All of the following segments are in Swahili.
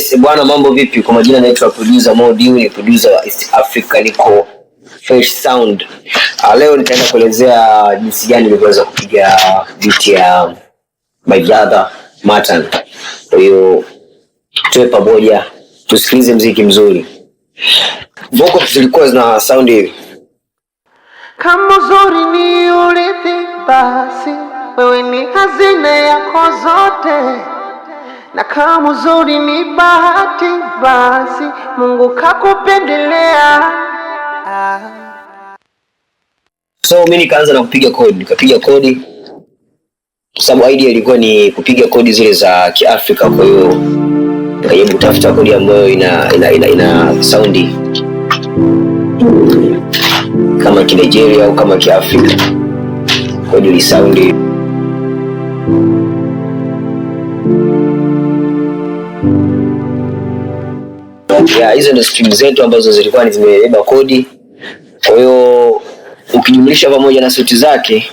Yes, bwana mambo vipi? Kwa majina naitwa producer Modi, ni producer wa East Africa, niko Fresh Sound. Leo nitaenda kuelezea jinsi gani niliweza kupiga beat ya my brother Matan. Kwa hiyo tuwe pamoja tusikilize muziki mzuri. Vocals zilikuwa zina sound hivi. Kama uzuri ni urithi, basi wewe ni hazina yako zote, na kama uzuri ni bahati, basi Mungu kakupendelea. So mimi nikaanza na kupiga kodi, nikapiga kodi sababu idea ilikuwa ni kupiga kodi zile za Kiafrika. Kwa hiyo nikajaribu kutafuta kodi ambayo ina soundi kama Nigeria au kama Kiafrika, kodi ile soundi. Hizo ndio stream zetu ambazo zilikuwa zimebeba kodi. Kwa hiyo ukijumlisha pamoja na sauti zake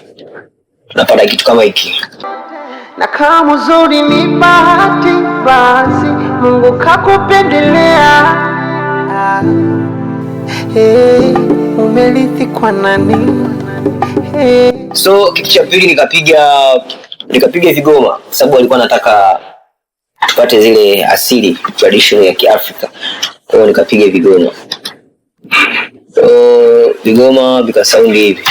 unapata kitu kama hiki. Na kama uzuri ni bahati, basi Mungu kakupendelea. Umerithi kwa nani? So kitu cha pili nikapiga vigoma kwa sababu alikuwa anataka tupate zile asili traditional ya Kiafrika. Kwa hiyo nikapiga vigoma. So vigoma vikasound hivi.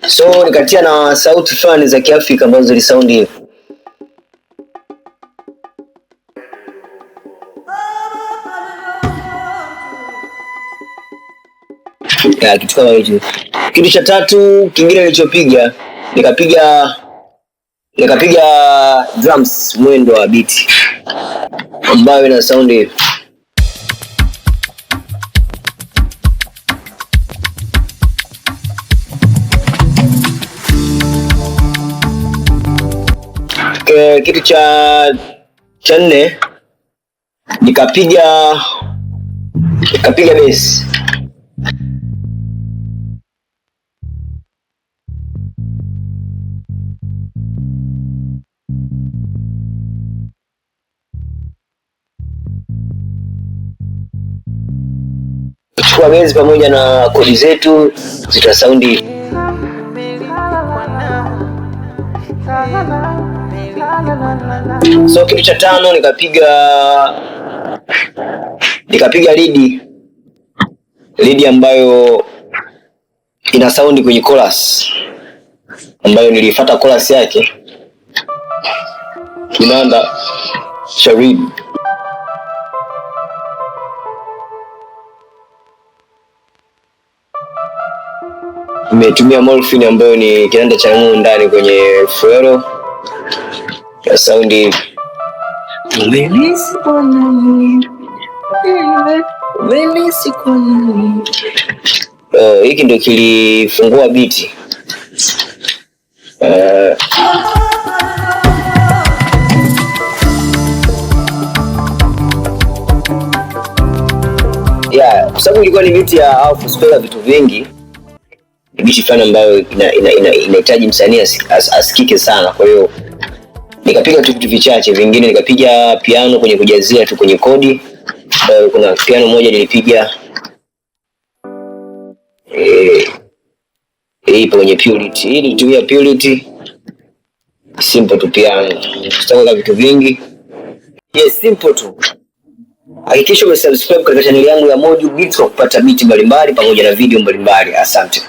So nikatia na sauti fulani za Kiafrika ambazo zilisound hivi. Ya kitu kama hicho. Kitu cha tatu kingine nilichopiga, nikapiga drums mwendo wa beat ambayo ina sound hivi. Kitu cha nne nikapiga bass. Kwa bass pamoja na kodi zetu zita soundi. So kitu cha tano nikapiga lead ambayo ina sound kwenye chorus, ambayo nilifuata chorus yake kinanda cha reed. Nimetumia Morphine ambayo ni kinanda cha ndani kwenye fuero ya saundi. Hiki ndio kilifungua beat. Kwa sababu ilikuwa ni beat ya Alpha Spela vitu vingi. Beat fulani ambayo inahitaji msanii asikike sana. Kwa hiyo nikapiga tu vitu vichache, vingine nikapiga piano kwenye kujazia tu kwenye kodi. Kuna piano moja nilipiga kwenye Purity. Hii nilitumia Purity simple tu piano. Sitaka vitu vingi. Yes, simple tu. Hakikisha umesubscribe katika channel yangu ya Moju Beats kupata beat mbalimbali pamoja na video mbalimbali. Asante.